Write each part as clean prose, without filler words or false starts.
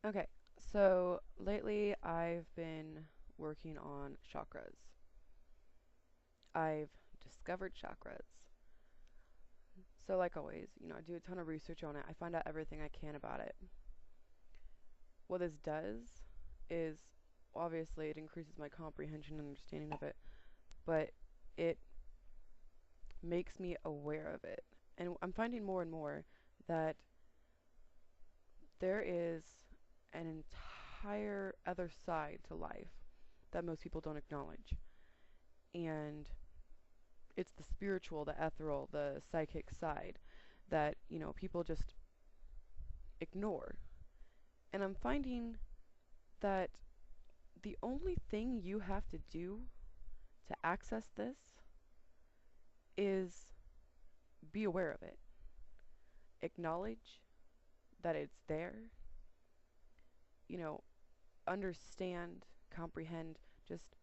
Okay, so lately I've been working on chakras. I've discovered chakras. So, like always, I do a ton of research on it. I find out everything I can about it. What this does is obviously it increases my comprehension and understanding of it, but it makes me aware of it. And I'm finding more and more that there is an entire other side to life that most people don't acknowledge. And it's the spiritual, the ethereal, the psychic side that, people just ignore. And I'm finding that the only thing you have to do to access this is be aware of it. Acknowledge that it's there, you know, understand, comprehend, just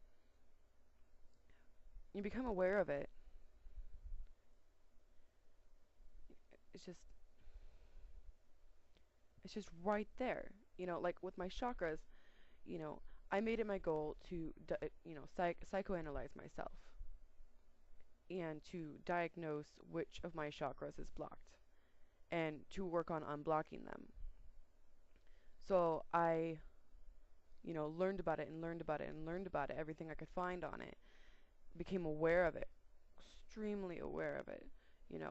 you become aware of it. It's just it's just right there. Like with my chakras, you know, I made it my goal to, psychoanalyze myself and to diagnose which of my chakras is blocked and to work on unblocking them. So I, learned about it and learned about it and learned about it, everything I could find on it, became aware of it, extremely aware of it,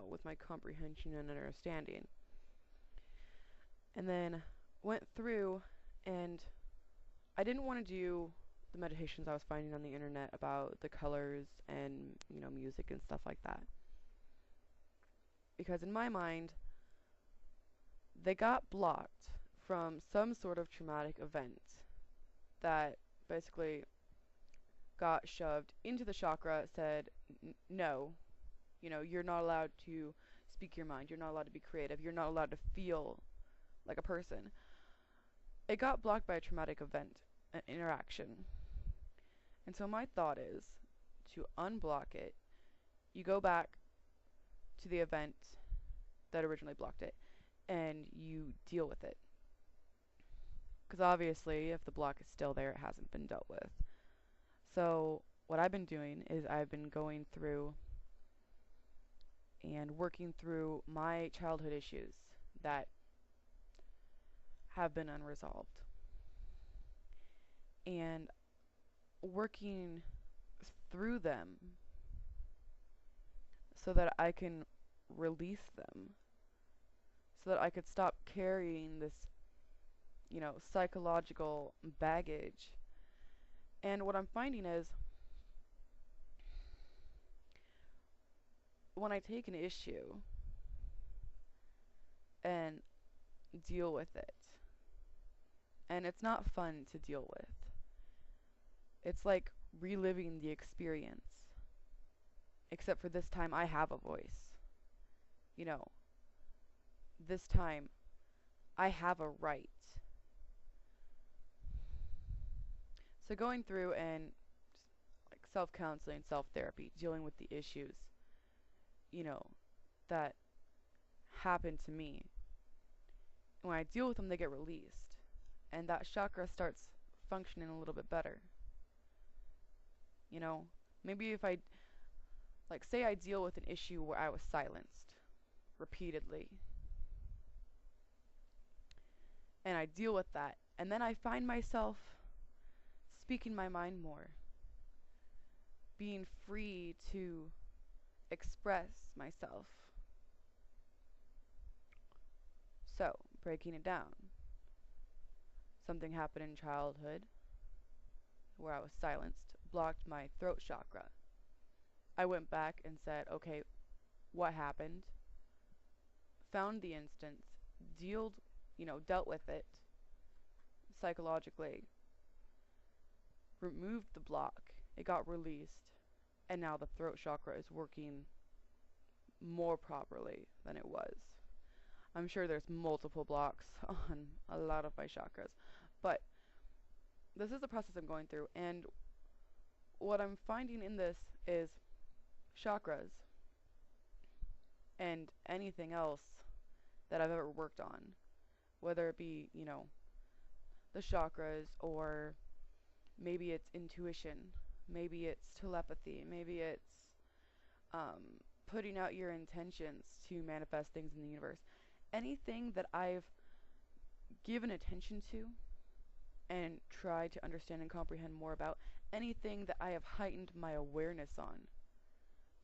with my comprehension and understanding. And then went through and I didn't want to do the meditations I was finding on the internet about the colors and, music and stuff like that. Because in my mind, they got blocked from some sort of traumatic event that basically got shoved into the chakra, said, no, you're not allowed to speak your mind, you're not allowed to be creative, you're not allowed to feel like a person. It got blocked by a traumatic event, an interaction. And so my thought is to unblock it. You go back to the event that originally blocked it and you deal with it. Because obviously, if the block is still there, it hasn't been dealt with. So, what I've been doing is I've been going through and working through my childhood issues that have been unresolved. And working through them so that I can release them, so that I could stop carrying this, psychological baggage. And what I'm finding is when I take an issue and deal with it, and it's not fun to deal with, it's like reliving the experience. Except for this time, I have a voice. You know, this time, I have a right. So going through and just like self-counseling, self-therapy, dealing with the issues, you know, that happen to me. When I deal with them, they get released. And that chakra starts functioning a little bit better. You know, maybe if I, like, say I deal with an issue where I was silenced repeatedly, and I deal with that, and then I find myself speaking my mind more, being free to express myself. So, breaking it down. Something happened in childhood where I was silenced, blocked my throat chakra. I went back and said, okay, what happened? Found the instance, dealt with it psychologically, removed the block, it got released, and now the throat chakra is working more properly than it was. I'm sure there's multiple blocks on a lot of my chakras, but this is the process I'm going through, and what I'm finding in this is chakras and anything else that I've ever worked on, whether it be, the chakras, or maybe it's intuition, maybe it's telepathy, maybe it's putting out your intentions to manifest things in the universe. Anything that I've given attention to and tried to understand and comprehend more about, anything that I have heightened my awareness on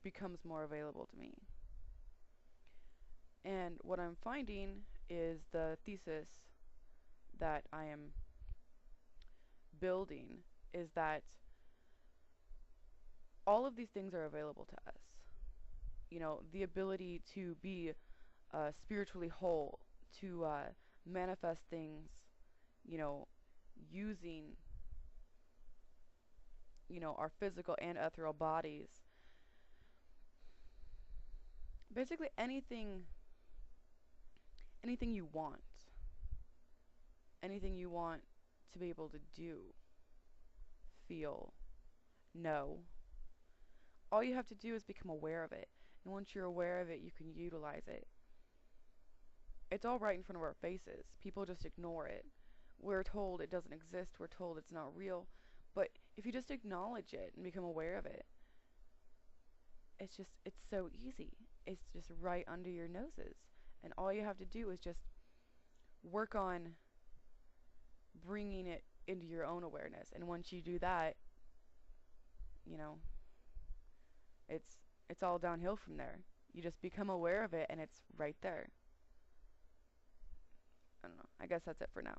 becomes more available to me. And what I'm finding is the thesis that I am building is that all of these things are available to us. You know, the ability to be spiritually whole, to manifest things, you know, using, you know, our physical and ethereal bodies. Basically anything you want. Anything you want to be able to do, feel, know. All you have to do is become aware of it. And once you're aware of it, you can utilize it. It's all right in front of our faces. People just ignore it. We're told it doesn't exist. We're told it's not real. But if you just acknowledge it and become aware of it, it's so easy. It's just right under your noses. And all you have to do is just work on bringing it into your own awareness. And once you do that, you know, it's all downhill from there. You just become aware of it and it's right there. I don't know. I guess that's it for now.